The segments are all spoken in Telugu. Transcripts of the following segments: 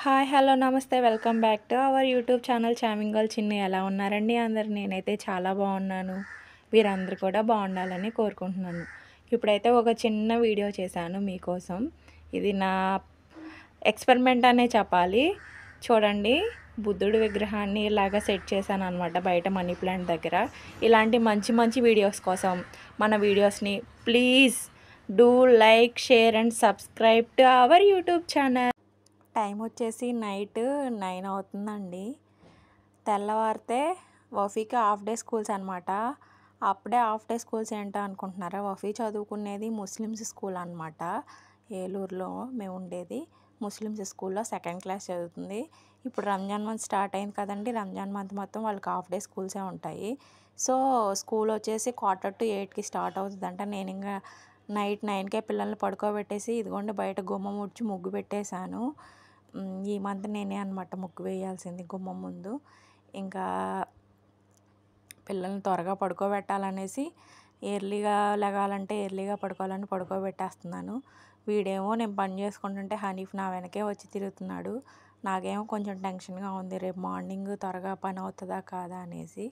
హాయ్ హలో నమస్తే welcome back to our YouTube channel charming girl చిన్ని. ఎలా ఉన్నారండి అందరు? నేనైతే చాలా బాగున్నాను. మీరందరూ కూడా బాగుండాలని కోరుకుంటున్నాను. ఇప్పుడైతే ఒక చిన్న వీడియో చేశాను మీకోసం. ఇది నా ఎక్స్పెరిమెంట్ అనే చెప్పాలి. చూడండి, బుద్ధుడి విగ్రహాన్ని ఇలాగా సెట్ చేశాను అనమాట బయట మనీ ప్లాంట్ దగ్గర. ఇలాంటి మంచి మంచి వీడియోస్ కోసం మన వీడియోస్ని please do like, share and subscribe to our YouTube channel. Time వచ్చేసి నైట్ 9 అవుతుందండి. తెల్లవారితే వఫీకి హాఫ్ డే స్కూల్స్ అనమాట. అప్పుడే హాఫ్ డే స్కూల్స్ ఏంటో అనుకుంటున్నారా? వఫీ చదువుకునేది ముస్లిమ్స్ స్కూల్ అనమాట. ఏలూరులో మేము ఉండేది ముస్లిమ్స్ స్కూల్లో సెకండ్ క్లాస్ చదువుతుంది. ఇప్పుడు రంజాన్ మంత్ స్టార్ట్ అయింది కదండి. రంజాన్ మంత్ మొత్తం వాళ్ళకి హాఫ్ డే స్కూల్సే ఉంటాయి. సో స్కూల్ వచ్చేసి 7:45కి స్టార్ట్ అవుతుందంట. నేను ఇంకా నైట్ 9కే పిల్లల్ని పడుకోబెట్టేసి ఇదిగోండి బయట గుమ్మం ముడిచి ముగ్గు పెట్టేశాను. ఈ మంత్ నేనే అనమాట ముగ్గు వేయాల్సింది గుమ్మం ముందు. ఇంకా పిల్లల్ని త్వరగా పడుకోబెట్టాలనేసి ఎర్లీగా లెగాలంటే ఎర్లీగా పడుకోవాలని పడుకోబెట్టేస్తున్నాను. వీడేమో నేను పని చేసుకుంటుంటే హనీఫ్ నా వెనకే వచ్చి తిరుగుతున్నాడు. నాకేమో కొంచెం టెన్షన్గా ఉంది, రేపు మార్నింగ్ త్వరగా పని అవుతుందా కాదా అనేసి.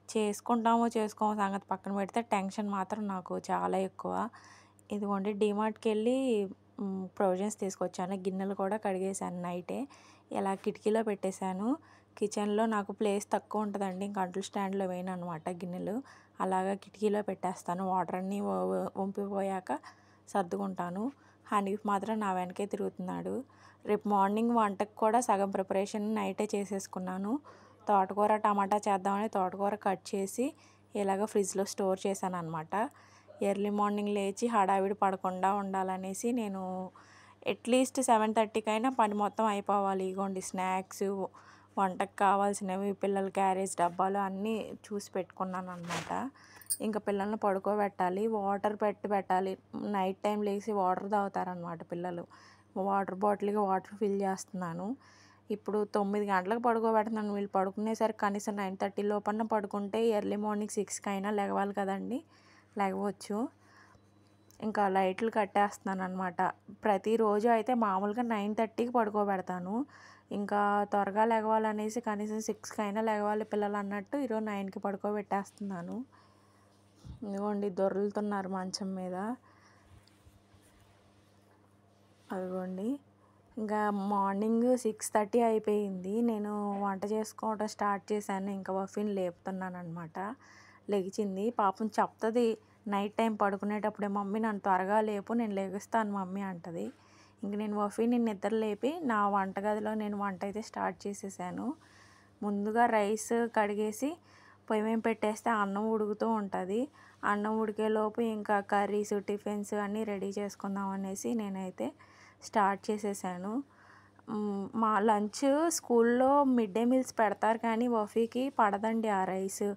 చేసుకోమో సంగతి పక్కన పెడితే టెన్షన్ మాత్రం నాకు చాలా ఎక్కువ. ఇదిగోండి డీమార్ట్కి వెళ్ళి ప్రొవిజన్స్ తీసుకొచ్చాను. గిన్నెలు కూడా కడిగేశాను నైటే. ఇలా కిటికీలో పెట్టేశాను. కిచెన్లో నాకు ప్లేస్ తక్కువ ఉంటుందండి. ఇంక అంట్లు స్టాండ్లో వేయను అనమాట గిన్నెలు. అలాగా కిటికీలో పెట్టేస్తాను. వాటర్ అన్నీ వంపిపోయాక సర్దుకుంటాను. హనీఫ్ మాత్రం నా వెనకే తిరుగుతున్నాడు. రేపు మార్నింగ్ వంటకు కూడా సగం ప్రిపరేషన్ నైటే చేసేసుకున్నాను. తోటకూర టమాటా చేద్దామని తోటకూర కట్ చేసి ఇలాగ ఫ్రిడ్జ్లో స్టోర్ చేశాను అనమాట. ఎర్లీ మార్నింగ్ లేచి హడావిడి పడకుండా ఉండాలనేసి నేను అట్లీస్ట్ 7:30కి అయినా పని మొత్తం అయిపోవాలి. ఇగోండి స్నాక్స్, వంటకు కావాల్సినవి, పిల్లల క్యారేజ్ డబ్బాలు అన్నీ చూసి పెట్టుకున్నాను అనమాట. ఇంకా పిల్లల్ని పడుకోబెట్టాలి, వాటర్ పెట్టాలి. నైట్ టైం లేచి వాటర్ తాగుతారనమాట పిల్లలు. వాటర్ బాటిల్కి వాటర్ ఫిల్ చేస్తున్నాను. ఇప్పుడు 9 గంటలకు పడుకోబెడుతున్నాను. వీళ్ళు పడుకునేసరికి కనీసం 9:30 లోపల పడుకుంటే ఎర్లీ మార్నింగ్ 6కి అయినా లెగవాలి కదండి. లెగవచ్చు. ఇంకా లైట్లు కట్టేస్తున్నాను అనమాట. ప్రతిరోజు అయితే మామూలుగా 9:30కి పడుకోబెడతాను. ఇంకా త్వరగా లెగవాలనేసి కనీసం 6కి అయినా లెగవాలి పిల్లలు అన్నట్టు ఈరోజు 9కి పడుకోబెట్టేస్తున్నాను. ఇదిగోండి దొర్లుతున్నారు మంచం మీద. అదిగోండి ఇంకా మార్నింగ్ 6:30 అయిపోయింది. నేను వంట చేసుకోవడం స్టార్ట్ చేశాను. ఇంకా వఫీని లేపుతున్నాను అనమాట. లెగిచింది. పాపం చెప్తుంది నైట్ టైం పడుకునేటప్పుడే, మమ్మీ నన్ను త్వరగా లేపు, నేను లెగుస్తాను మమ్మీ అంటది. ఇంక నేను వఫీని నిద్ర లేపి నా వంటగదిలో నేను వంట అయితే స్టార్ట్ చేసేసాను. ముందుగా రైస్ కడిగేసి పొయ్యి మీద పెట్టేస్తే అన్నం ఉడుకుతూ ఉంటుంది. అన్నం ఉడికేలోపు ఇంకా కర్రీస్, టిఫిన్స్ అన్నీ రెడీ చేసుకుందాం అనేసి నేనైతే స్టార్ట్ చేసేసాను. మా లంచ్ స్కూల్లో మిడ్ డే మీల్స్ పెడతారు కానీ వఫీకి పడదండి ఆ రైస్.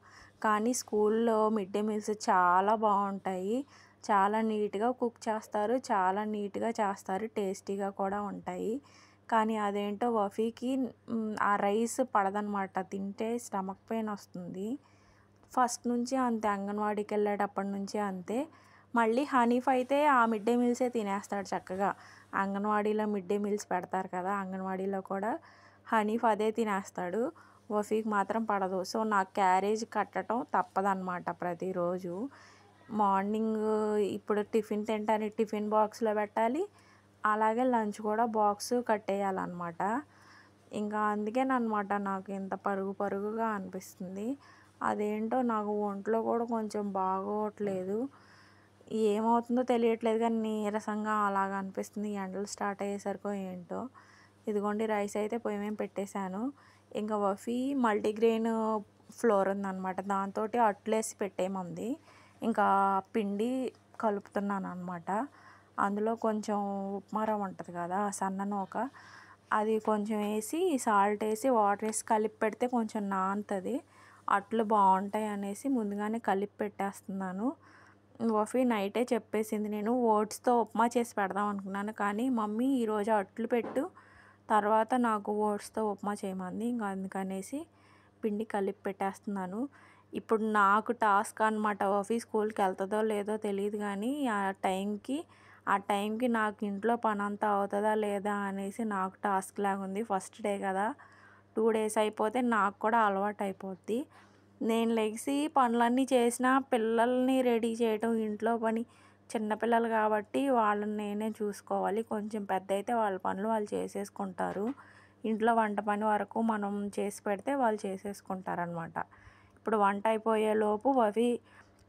కానీ స్కూల్లో మిడ్ డే మీల్స్ చాలా బాగుంటాయి. చాలా నీట్గా కుక్ చేస్తారు, చాలా నీట్గా చేస్తారు, టేస్టీగా కూడా ఉంటాయి. కానీ అదేంటో వఫీకి ఆ రైస్ పడదనమాట. తింటే స్టమక్ పెయిన్ వస్తుంది. ఫస్ట్ నుంచి అంతే, అంగన్వాడీకి వెళ్ళేటప్పటి నుంచి అంతే. మళ్ళీ హనీఫ్ అయితే ఆ మిడ్ డే మీల్సే తినేస్తాడు చక్కగా. అంగన్వాడీలో మిడ్ డే మీల్స్ పెడతారు కదా, అంగన్వాడీలో కూడా హనీఫ్ అదే తినేస్తాడు. వఫీకి మాత్రం పడదు. సో నాకు క్యారేజ్ కట్టడం తప్పదన్నమాట ప్రతిరోజు. మార్నింగ్ ఇప్పుడు టిఫిన్ తింటానికి టిఫిన్ బాక్స్లో పెట్టాలి, అలాగే లంచ్ కూడా బాక్స్ కట్టేయాలన్నమాట. ఇంకా అందుకేనమాట నాకు ఇంత పరుగుగా అనిపిస్తుంది. అదేంటో నాకు ఒంట్లో కూడా కొంచెం బాగోట్లేదు. ఏమవుతుందో తెలియట్లేదు కానీ నీరసంగా అలాగ అనిపిస్తుంది. ఎండలు స్టార్ట్ అయ్యేసరికో ఏంటో. ఇదిగోండి రైస్ అయితే పొయ్యి మీద పెట్టేశాను. ఇంకా వఫీ మల్టీగ్రెయిన్ ఫ్లోర్ ఉందన్నమాట, దాంతో అట్లేసి పెట్టేయమంది. ఇంకా పిండి కలుపుతున్నాను అనమాట. అందులో కొంచెం ఉప్మా రవ్వ ఉంటుంది కదా, సన్న నూక, అది కొంచెం వేసి సాల్ట్ వేసి వాటర్ వేసి కలిపి పెడితే కొంచెం నానుతుంది. అట్లు బాగుంటాయి అనేసి ముందుగానే కలిపి పెట్టేస్తున్నాను. వఫీ నైటే చెప్పేసింది, నేను ఓట్స్తో ఉప్మా చేసి పెడదాం అనుకున్నాను కానీ మమ్మీ ఈరోజు అట్లు పెట్టు, తర్వాత నాకు ఓట్స్తో ఉప్మా చేయమంది. ఇంకా అందుకనేసి పిండి కలిపి పెట్టేస్తున్నాను. ఇప్పుడు నాకు టాస్క్ అనమాట. వఫీ స్కూల్కి వెళ్తుందో లేదో తెలియదు కానీ ఆ టైంకి ఆ టైంకి నాకు ఇంట్లో పని అంతా అవుతుందా లేదా అనేసి నాకు టాస్క్ లాగా ఉంది. ఫస్ట్ డే కదా, 2 డేస్ అయిపోతే నాకు కూడా అలవాటు అయిపోద్ది. నేను లెగిసి పనులన్నీ చేసినా పిల్లల్ని రెడీ చేయటం, ఇంట్లో పని, చిన్నపిల్లలు కాబట్టి వాళ్ళని నేనే చూసుకోవాలి. కొంచెం పెద్ద అయితే వాళ్ళ పనులు వాళ్ళు చేసేసుకుంటారు. ఇంట్లో వంట పని వరకు మనం చేసి పెడితే వాళ్ళు చేసేసుకుంటారనమాట. ఇప్పుడు వంట అయిపోయేలోపు అవి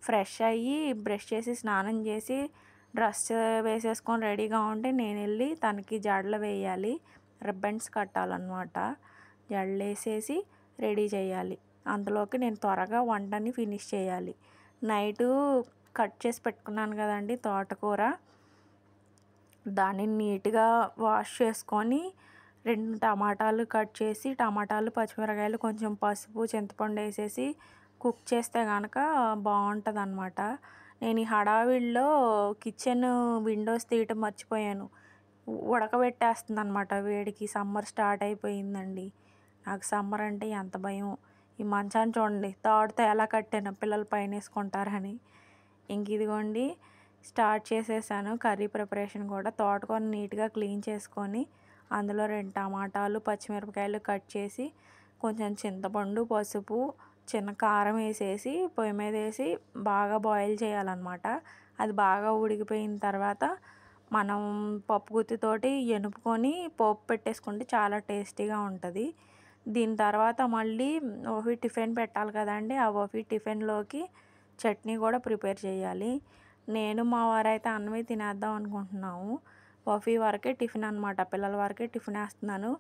ఫ్రెష్ అయ్యి బ్రష్ చేసి స్నానం చేసి డ్రెస్ వేసేసుకొని రెడీగా ఉంటే నేను వెళ్ళి తనకి జడలు వేయాలి, రిబ్బన్స్ కట్టాలన్నమాట. జడలు వేసేసి రెడీ చేయాలి. అందులోకి నేను త్వరగా వంటని ఫినిష్ చేయాలి. నైటు కట్ చేసి పెట్టుకున్నాను కదండి తోటకూర, దాన్ని నీట్గా వాష్ చేసుకొని 2 టమాటాలు కట్ చేసి, టమాటాలు పచ్చిమిరకాయలు కొంచెం పసుపు చింతపండు వేసేసి కుక్ చేస్తే కనుక బాగుంటుంది అన్నమాట. నేను ఈ హడావిడిలో కిచెన్ విండోస్ తీయటం మర్చిపోయాను. ఉడకబెట్టేస్తుంది అన్నమాట వేడికి. సమ్మర్ స్టార్ట్ అయిపోయిందండి. నాకు సమ్మర్ అంటే ఎంత భయం. ఈ మంచాన్ని చూడండి తాడుతో ఎలా కట్టాను పిల్లలు పైన వేసుకుంటారని. ఇంక ఇదిగోండి స్టార్ట్ చేసేసాను కర్రీ ప్రిపరేషన్ కూడా. తోటకూర నీట్గా క్లీన్ చేసుకొని అందులో 2 టమాటాలు పచ్చిమిరపకాయలు కట్ చేసి కొంచెం చింతపండు పసుపు చిన్న కారం వేసేసి పొయ్యి మీద వేసి బాగా బాయిల్ చేయాలన్నమాట. అది బాగా ఉడికిపోయిన తర్వాత మనం పప్పు గుత్తితోటి ఎనుపుకొని పోపు పెట్టేసుకుంటే చాలా టేస్టీగా ఉంటుంది. దీని తర్వాత మళ్ళీ వఫీ టిఫిన్ పెట్టాలి కదండి. ఆ వఫీ టిఫిన్లోకి చట్నీ కూడా ప్రిపేర్ చేయాలి. నేను మా వారైతే అన్నమే తినేద్దాం అనుకుంటున్నాము. వఫీ వరకే టిఫిన్ అనమాట, పిల్లల వరకే టిఫిన్ వేస్తున్నాను.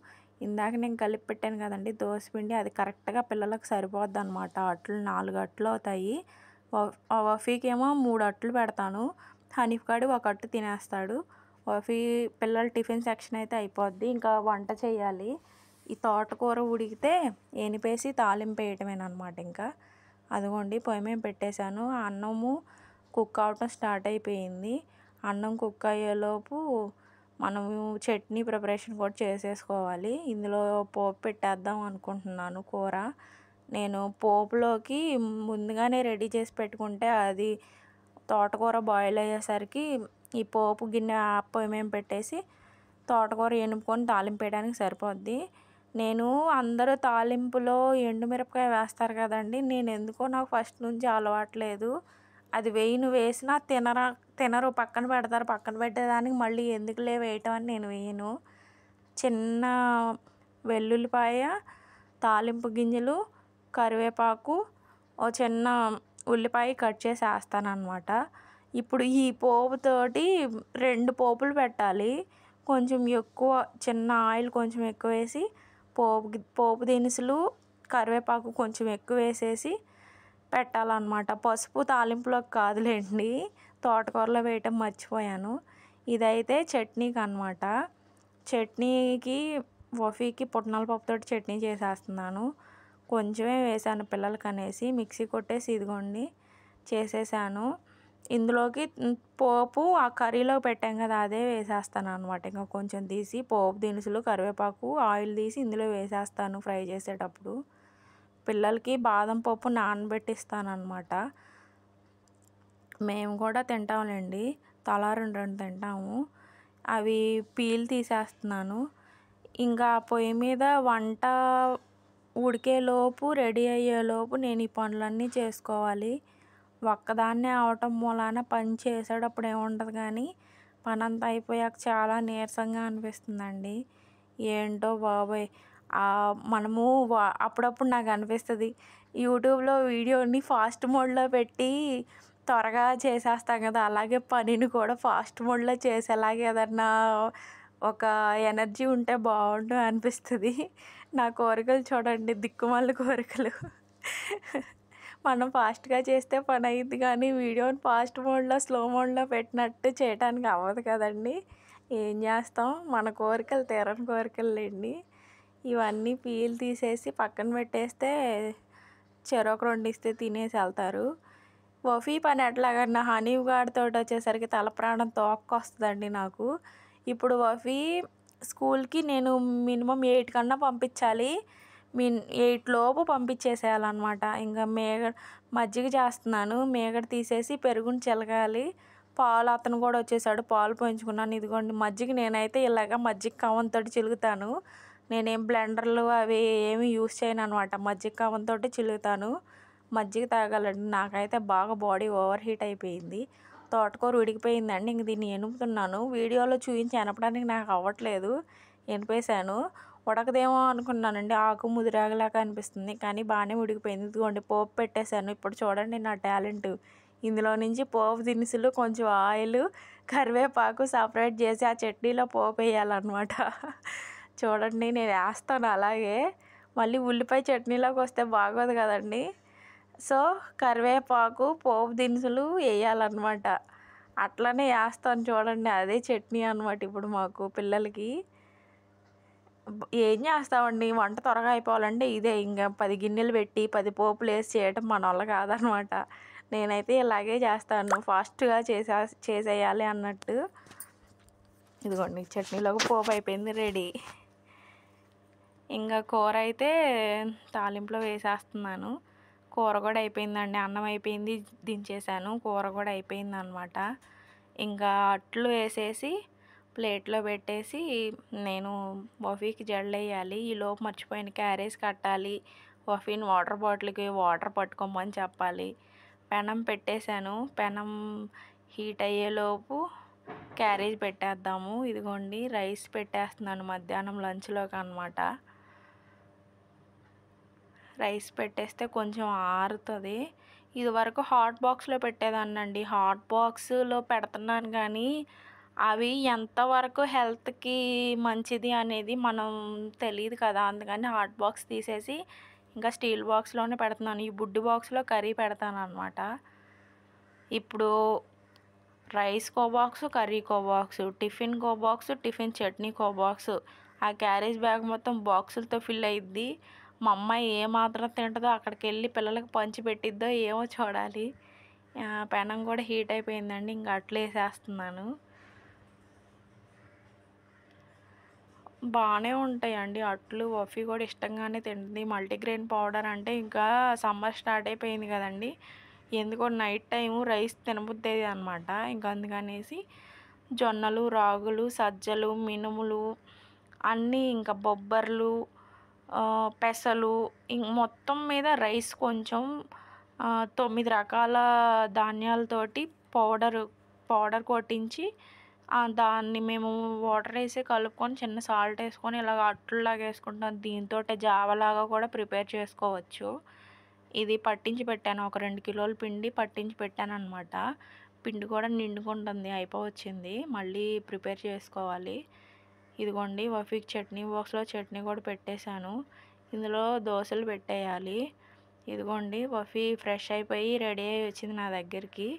ఇందాక నేను కలిపి పెట్టాను కదండి దోసపిండి, అది కరెక్ట్గా పిల్లలకు సరిపోద్ది అనమాట. అట్లు 4 అట్లు అవుతాయి. వఫీకి ఏమో 3 అట్లు పెడతాను, హనీఫ్ గాడు 1 అట్టు తినేస్తాడు. వఫీ పిల్లల టిఫిన్ సెక్షన్ అయితే అయిపోద్ది. ఇంకా వంట చేయాలి. ఈ తోటకూర ఉడికితే ఎనిపేసి తాలింపు వేయటమేనమాట. ఇంకా అదిగోండి పొయ్యి మీద పెట్టేశాను. అన్నము కుక్ అవటం స్టార్ట్ అయిపోయింది. అన్నం కుక్ అయ్యేలోపు మనము చట్నీ ప్రిపరేషన్ కూడా చేసేసుకోవాలి. ఇందులో పోపు పెట్టేద్దాం అనుకుంటున్నాను కూర. నేను పోపులోకి ముందుగానే రెడీ చేసి పెట్టుకుంటే అది తోటకూర బాయిల్ అయ్యేసరికి ఈ పోపు గిన్నె పొయ్యి మీద పెట్టేసి తోటకూర ఎనుపుకొని తాలింపు వేయడానికి సరిపోద్ది. నేను అందరూ తాలింపులో ఎండుమిరపకాయ వేస్తారు కదండి, నేను ఎందుకో నాకు ఫస్ట్ నుంచి అలవాట్లేదు. అది వేసినా తినరు, పక్కన పెడతారు. పక్కన పెట్టేదానికి మళ్ళీ ఎందుకులే వేయటం అని నేను వేయను. చిన్న వెల్లుల్లిపాయ, తాలింపు గింజలు, కరివేపాకు, ఓ చిన్న ఉల్లిపాయ కట్ చేసి వేస్తానన్నమాట. ఇప్పుడు ఈ పోపుతోటి 2 పోపులు పెట్టాలి. కొంచెం ఎక్కువ చిన్న ఆయిల్ కొంచెం ఎక్కువ వేసి పోపు దినుసులు కరివేపాకు కొంచెం ఎక్కువ వేసేసి పెట్టాలన్నమాట. పసుపు తాలింపులోకి కాదులేండి, తోటకూరలో వేయటం మర్చిపోయాను. ఇదైతే చట్నీకి అనమాట. చట్నీకి వఫీకి పుట్నాల పప్పుతోటి చట్నీ చేసేస్తున్నాను. కొంచెమే వేసాను పిల్లలకి అనేసి మిక్సీ కొట్టేసి ఇదిగోండి చేసేసాను. ఇందులోకి పోపు ఆ కర్రీలో పెట్టాం కదా అదే వేసేస్తాను అనమాట. ఇంకా కొంచెం తీసి పోపు దినుసులు కరివేపాకు ఆయిల్ తీసి ఇందులో వేసేస్తాను ఫ్రై చేసేటప్పుడు. పిల్లలకి బాదం పప్పు నానబెట్టిస్తాను అనమాట. మేము కూడా తింటాంలేండి, తలా 2 తింటాము. అవి పీల్ తీసేస్తున్నాను. ఇంకా పొయ్యి మీద వంట ఉడికేలోపు రెడీ అయ్యేలోపు నేను ఈ పనులన్నీ చేసుకోవాలి. ఒక్కదాన్నే అవటం మూలాన పని చేసేటప్పుడు ఏముండదు కానీ పని అంతా అయిపోయాక చాలా నీరసంగా అనిపిస్తుందండి. ఏంటో బాబోయ్, మనము అప్పుడప్పుడు నాకు అనిపిస్తుంది యూట్యూబ్లో వీడియోని ఫాస్ట్ మోడ్లో పెట్టి త్వరగా చేసేస్తాం కదా, అలాగే పనిని కూడా ఫాస్ట్ మోడ్లో చేసేలాగే ఏదన్నా ఒక ఎనర్జీ ఉంటే బాగుండు అనిపిస్తుంది. నా కోరికలు చూడండి, దిక్కుమాలిన కోరికలు. మనం ఫాస్ట్గా చేస్తే పని అయ్యిద్ది కానీ వీడియోని ఫాస్ట్ మోడ్లో స్లో మోడ్లో పెట్టినట్టు చేయడానికి అవ్వదు కదండి. ఏం చేస్తాం, మన కోరికలు తీరని కోరికలులేండి. ఇవన్నీ పీల్ తీసేసి పక్కన పెట్టేస్తే చెరొక 2 ఇస్తే తినేసి వెళ్తారు. వఫీ పని ఎట్లాగన్నా హనీఫ్ గాడితో వచ్చేసరికి తల ప్రాణం తోక్కొస్తుందండి నాకు. ఇప్పుడు వఫీ స్కూల్కి నేను మినిమం 8 కన్నా పంపించాలి. 8 లోపు పంపించేసేయాలన్నమాట. ఇంకా మజ్జిగ చేస్తున్నాను, మీగడ తీసేసి పెరుగుని చిలకాలి, పాలు అతను కూడా వచ్చేసాడు, పాలు పోయించుకున్నాను. ఇదిగోండి మజ్జిగ నేనైతే ఇలాగ మజ్జిగ కవంతోటి చిలుకుతాను. నేనేం బ్లెండర్లు అవి ఏమి యూస్ చేయను అనమాట. మజ్జిగ కవంతోటి చిలుకుతాను. మజ్జిగ తాగాలండి. నాకైతే బాగా బాడీ ఓవర్ హీట్ అయిపోయింది. తోటకూర ఉడికిపోయిందండి. ఇంక దీన్ని ఎనుపుతున్నాను. వీడియోలో చూపించి ఎనపడానికి నాకు అవ్వట్లేదు. ఎనిపేశాను. ఉడకదేమో అనుకున్నానండి. ఆకు ముదిరాగలాగా అనిపిస్తుంది, కానీ బాగానే ఉడికిపోయింది. ఇదిగోండి పోపు పెట్టేశాను. ఇప్పుడు చూడండి నా టాలెంట్. ఇందులో నుంచి పోపు దినుసులు, కొంచెం ఆయిల్, కరివేపాకు సపరేట్ చేసి ఆ చట్నీలో పోపు వేయాలన్నమాట. చూడండి నేను వేస్తాను అలాగే. మళ్ళీ ఉల్లిపాయ చట్నీలోకి వస్తే బాగోదు కదండి. సో కరివేపాకు, పోపు దినుసులు వేయాలన్నమాట. అట్లనే వేస్తాను చూడండి. అదే చట్నీ అనమాట ఇప్పుడు మాకు పిల్లలకి. ఏం చేస్తామండి, వంట త్వరగా అయిపోవాలంటే ఇదే. ఇంకా 10 గిన్నెలు పెట్టి 10 పోపులు వేసి చేయటం మన వల్ల కాదనమాట. నేనైతే ఇలాగే చేస్తాను, ఫాస్ట్గా చేసేయాలి అన్నట్టు. ఇదిగోండి చట్నీలోకి పోపు అయిపోయింది, రెడీ. ఇంకా కూర అయితే తాలింపులో వేసేస్తున్నాను. కూర కూడా అయిపోయిందండి. అన్నం అయిపోయింది, దించేసాను. కూర కూడా అయిపోయింది అనమాట. ఇంకా అట్లు వేసేసి ప్లేట్లో పెట్టేసి నేను వఫీకి జడలేయాలి. ఈలోపు మర్చిపోయిన క్యారేజ్ కట్టాలి. వఫీని వాటర్ బాటిల్కి వాటర్ పట్టుకోమని చెప్పాలి. పెనం పెట్టేశాను. పెనం హీట్ అయ్యేలోపు క్యారేజ్ పెట్టేద్దాము. ఇదిగోండి రైస్ పెట్టేస్తున్నాను మధ్యాహ్నం లంచ్లోకి అనమాట. రైస్ పెట్టేస్తే కొంచెం ఆరుతుంది. ఇది వరకు హాట్ బాక్స్లో పెట్టేదాన్నండి. హాట్ బాక్స్లో పెడుతున్నాను కానీ అవి ఎంతవరకు హెల్త్కి మంచిది అనేది మనం తెలియదు కదా. అందుకని హాట్ బాక్స్ తీసేసి ఇంకా స్టీల్ బాక్స్లోనే పెడుతున్నాను. ఈ బుడ్డి బాక్స్లో కర్రీ పెడతాను అనమాట. ఇప్పుడు రైస్కో బాక్సు, కర్రీకో బాక్సు, టిఫిన్కో బాక్సు, టిఫిన్ చట్నీకో బాక్సు. ఆ క్యారేజ్ బ్యాగ్ మొత్తం బాక్సులతో ఫిల్ అయ్యిద్ది. మా అమ్మాయి ఏ మాత్రం తింటుందో అక్కడికి వెళ్ళి పిల్లలకి పంచి పెట్టిద్దో ఏమో చూడాలి. పెనం కూడా హీట్ అయిపోయిందండి. ఇంకా అట్లు వేసేస్తున్నాను. బాగానే ఉంటాయండి అట్లు. వఫీ కూడా ఇష్టంగానే తింటుంది. మల్టీగ్రెయిన్ పౌడర్ అంటే ఇంకా సమ్మర్ స్టార్ట్ అయిపోయింది కదండి. ఎందుకో నైట్ టైము రైస్ తినబుద్దేది అనమాట. ఇంకా అందుకనేసి జొన్నలు, రాగులు, సజ్జలు, మినుములు అన్నీ, ఇంకా బొబ్బర్లు, పెసలు, మొత్తం మీద రైస్ కొంచెం 9 రకాల ధాన్యాలతోటి పౌడర్ కొట్టించి దాన్ని మేము వాటర్ వేసి కలుపుకొని చిన్న సాల్ట్ వేసుకొని ఇలాగ అట్లులాగా వేసుకుంటాం. దీంతో జావలాగా కూడా ప్రిపేర్ చేసుకోవచ్చు. ఇది పట్టించి పెట్టాను. ఒక 2 కిలోల పిండి పట్టించి పెట్టాను అనమాట. పిండి కూడా నిండుకుంటుంది, అయిపోవచ్చింది. మళ్ళీ ప్రిపేర్ చేసుకోవాలి. ఇదిగోండి వఫీకి చట్నీ బాక్స్లో చట్నీ కూడా పెట్టేశాను. ఇందులో దోశలు పెట్టేయాలి. ఇదిగోండి వఫీ ఫ్రెష్ అయిపోయి రెడీ అయ్యి వచ్చింది నా దగ్గరికి.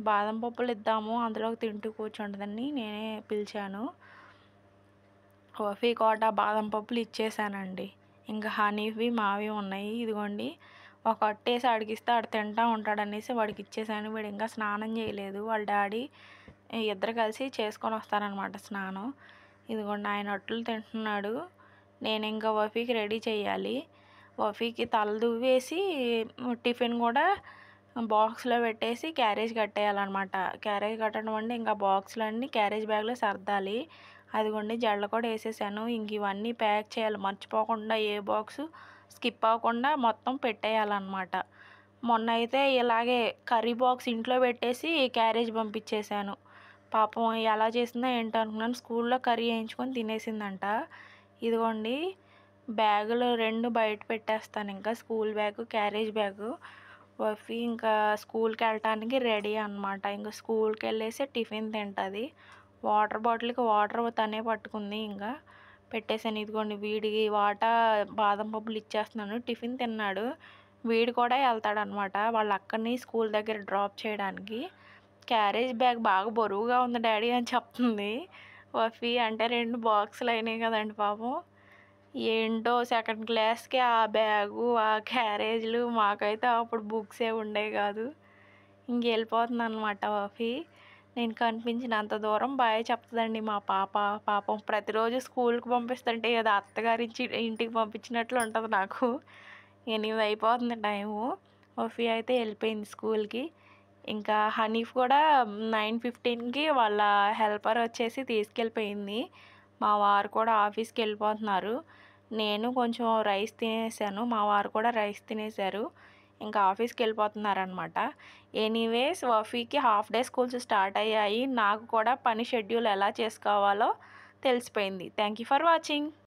బాదం పప్పులు ఇద్దాము, అందులోకి తింటూ కూర్చుంటుందని నేనే పిలిచాను. వఫీ కోట బాదం పప్పులు ఇచ్చేసానండి. ఇంకా హనీవి మావి ఉన్నాయి. ఇదిగోండి ఒక అట్టేసి అడిగిస్తే ఆడు తింటా ఉంటాడనేసి వాడికి ఇచ్చేసాను. వీడు ఇంకా స్నానం చేయలేదు. వాళ్ళ డాడీ ఇద్దరు కలిసి చేసుకొని వస్తారనమాట స్నానం. ఇదిగోండి ఆయన అట్లు తింటున్నాడు. నేను ఇంకా వఫీకి రెడీ చేయాలి. వఫీకి తల దువ్వేసి టిఫిన్ కూడా బాక్స్లో పెట్టేసి క్యారేజ్ కట్టేయాలన్నమాట. క్యారేజ్ కట్టడం అంటే ఇంకా బాక్స్లన్నీ క్యారేజ్ బ్యాగ్లో సర్దాలి. అదిగోండి జడలు కూడా వేసేసాను. ఇంక ఇవన్నీ ప్యాక్ చేయాలి. మర్చిపోకుండా ఏ బాక్సు స్కిప్ అవ్వకుండా మొత్తం పెట్టేయాలన్నమాట. మొన్న అయితే ఇలాగే కర్రీ బాక్స్ ఇంట్లో పెట్టేసి క్యారేజ్ పంపించేశాను. పాపం ఎలా చేసిందో ఏంటో అనుకున్నాను. స్కూల్లో కర్రీ వేయించుకొని తినేసిందంట. ఇదిగోండి బ్యాగులు 2 బయట పెట్టేస్తాను. ఇంకా స్కూల్ బ్యాగు, క్యారేజ్ బ్యాగు. వఫీ ఇంకా స్కూల్కి వెళ్ళటానికి రెడీ అనమాట. ఇంకా స్కూల్కి వెళ్ళేసి టిఫిన్ తింటుంది. వాటర్ బాటిల్కి వాటర్ తనే పట్టుకుంది. ఇంకా పెట్టేశాను. ఇదిగోండి వీడికి బాదం పప్పులు ఇచ్చేస్తున్నాను. టిఫిన్ తిన్నాడు. వీడు కూడా వెళ్తాడనమాట వాళ్ళ అక్కని స్కూల్ దగ్గర డ్రాప్ చేయడానికి. క్యారేజ్ బ్యాగ్ బాగా బరువుగా ఉంది డాడీ అని చెప్తుంది వఫీ. అంటే 2 బాక్సులు అయినాయి కదండి పాపం. ఏంటో సెకండ్ క్లాస్కి ఆ బ్యాగు, ఆ క్యారేజ్లు. మాకైతే అప్పుడు బుక్సే ఉండేవి కాదు. ఇంకెళ్ళిపోతుంది అనమాట వఫీ. నేను కనిపించినంత దూరం బాయ్ చెప్తుందండి మా పాప. పాపం ప్రతిరోజు స్కూల్కి పంపిస్తుంటే ఏదో అత్తగారి ఇంటికి పంపించినట్లు ఉంటుంది నాకు. 8 అయిపోతుంది టైము. వఫీ అయితే వెళ్ళిపోయింది స్కూల్కి. ఇంకా హనీఫ్ కూడా 9:15కి వాళ్ళ హెల్పర్ వచ్చేసి తీసుకెళ్ళిపోయింది. మా వారు కూడా ఆఫీస్కి వెళ్ళిపోతున్నారు. నేను కొంచెం రైస్ తినేసాను. మా వారు కూడా రైస్ తినేశారు. ఇంకా ఆఫీస్కి వెళ్ళిపోతున్నారనమాట. ఎనీవేస్ వఫీకి హాఫ్ డే స్కూల్స్ స్టార్ట్ అయ్యాయి. నాకు కూడా పని షెడ్యూల్ ఎలా చేసుకోవాలో తెలిసిపోయింది. Thank you for watching.